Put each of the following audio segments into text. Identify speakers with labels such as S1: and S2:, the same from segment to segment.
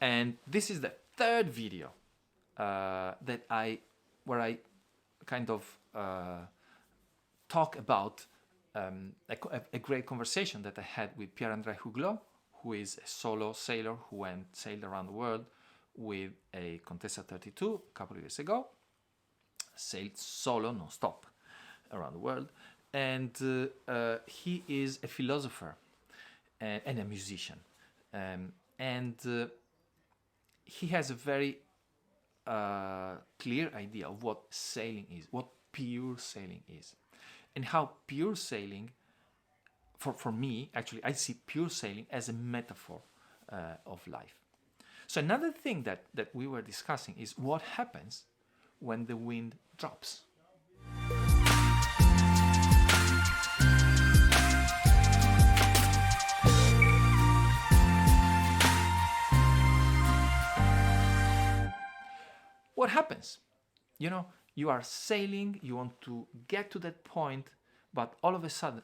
S1: And this is the third video where I kind of talk about a great conversation that I had with Pierre-André Huglo, who is a solo sailor who sailed around the world with a Contessa 32 a couple of years ago, sailed solo, non-stop, around the world, and he is a philosopher and a musician, and he has a very clear idea of what sailing is, what pure sailing is, and how pure sailing, for me, actually, I see pure sailing as a metaphor of life. So another thing that we were discussing is what happens when the wind drops. What happens? You know, you are sailing, you want to get to that point, but all of a sudden,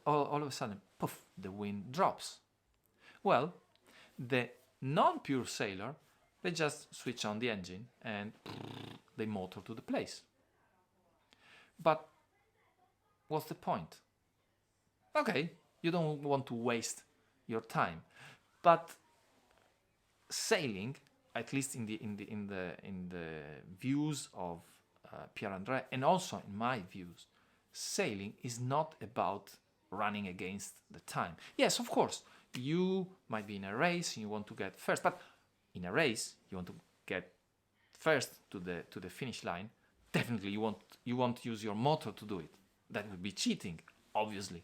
S1: poof, the wind drops. Well, the non-pure sailor, they just switch on the engine and they motor to the place. But what's the point? Okay, you don't want to waste your time, but sailing, at least in the views of Pierre-André, and also in my views, sailing is not about running against the time. Yes, of course, you might be in a race and you want to get first, but in a race you want to get first to the finish line. Definitely you won't use your motor to do it. That would be cheating, obviously.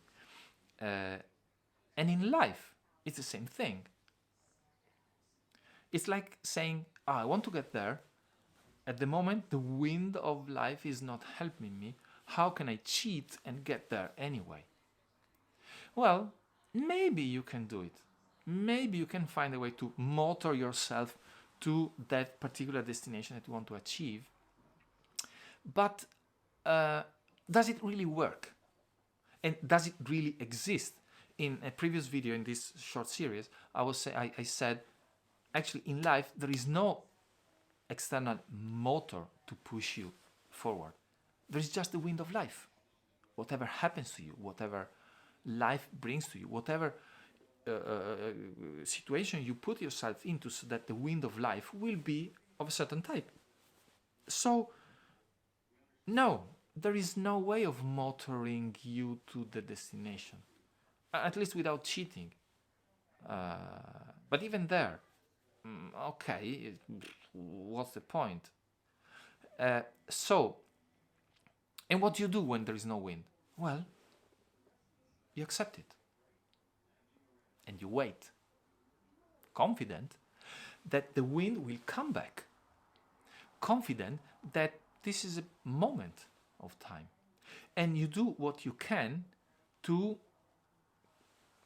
S1: And in life, it's the same thing. It's like saying, I want to get there. At the moment, the wind of life is not helping me. How can I cheat and get there anyway? Well, maybe you can do it. Maybe you can find a way to motor yourself to that particular destination that you want to achieve. But does it really work? And does it really exist? In a previous video in this short series, I said, actually in life there is no external motor to push you forward. There is just the wind of life. Whatever happens to you, whatever life brings to you, whatever situation you put yourself into, so that the wind of life will be of a certain type. So, no, there is no way of motoring you to the destination, at least without cheating. But even there, okay, what's the point? And what do you do when there is no wind? Well, you accept it. And you wait, confident that the wind will come back. Confident that this is a moment of time. And you do what you can to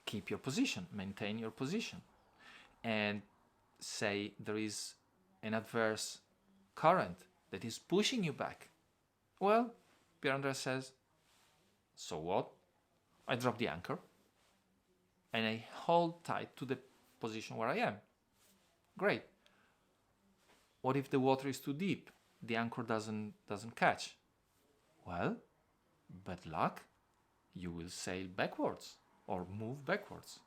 S1: keep your position, maintain your position. And say there is an adverse current that is pushing you back. Well, Pierre-André says, so what? I drop the anchor and I hold tight to the position where I am. Great. What if the water is too deep? The anchor doesn't catch. Well, bad luck. You will sail backwards or move backwards.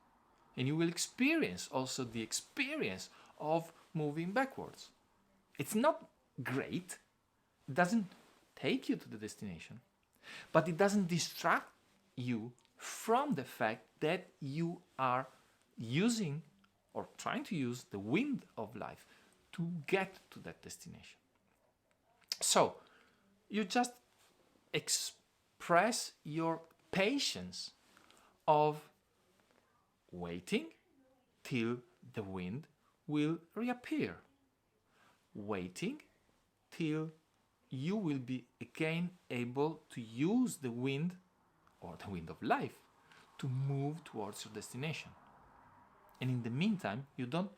S1: And you will experience also the experience of moving backwards. It's not great. It doesn't take you to the destination, but it doesn't distract you from the fact that you are using or trying to use the wind of life to get to that destination. So you just express your patience of waiting till the wind will reappear. Waiting till you will be again able to use the wind or the wind of life to move towards your destination. And in the meantime, you don't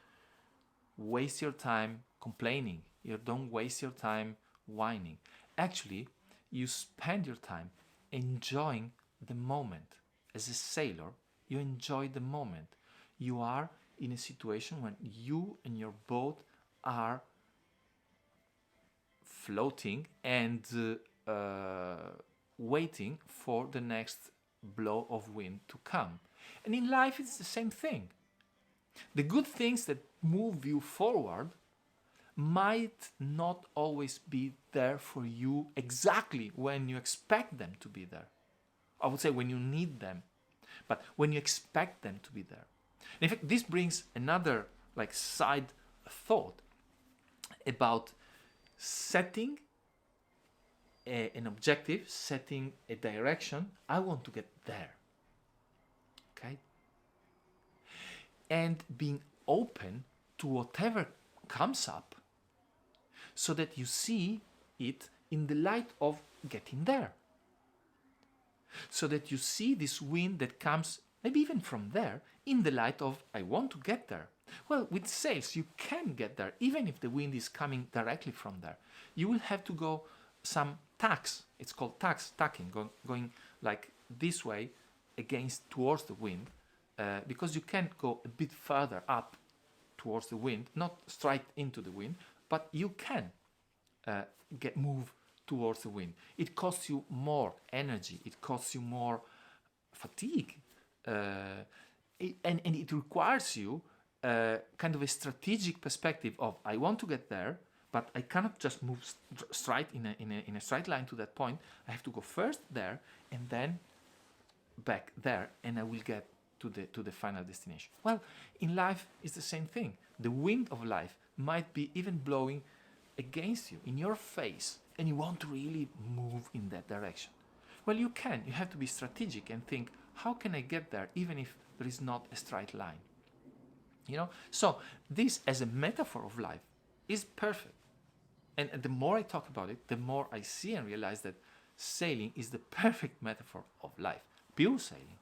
S1: waste your time complaining. You don't waste your time whining. Actually, you spend your time enjoying the moment. As a sailor, you enjoy the moment. You are in a situation when you and your boat are floating and waiting for the next blow of wind to come. And in life, it's the same thing. The good things that move you forward might not always be there for you exactly when you expect them to be there. I would say when you need them, but when you expect them to be there. And in fact, this brings another like side thought about setting an objective, setting a direction. I want to get there. Okay? And being open to whatever comes up so that you see it in the light of getting there. So that you see this wind that comes maybe even from there in the light of I want to get there. Well, with sales you can get there even if the wind is coming directly from there. You will have to go some tacks. It's called tacking, going like this way towards the wind, because you can go a bit further up towards the wind, not straight into the wind, but you can move towards the wind. It costs you more energy, it costs you more fatigue, and it requires you kind of a strategic perspective of I want to get there, but I cannot just move straight in a straight line to that point. I have to go first there and then back there, and I will get to the final destination. Well, in life it's the same thing. The wind of life might be even blowing against you, in your face, and you want to really move in that direction. Well, you can. You have to be strategic and think, how can I get there even if there is not a straight line? You know? So this as a metaphor of life is perfect. And the more I talk about it, the more I see and realize that sailing is the perfect metaphor of life. Pure sailing.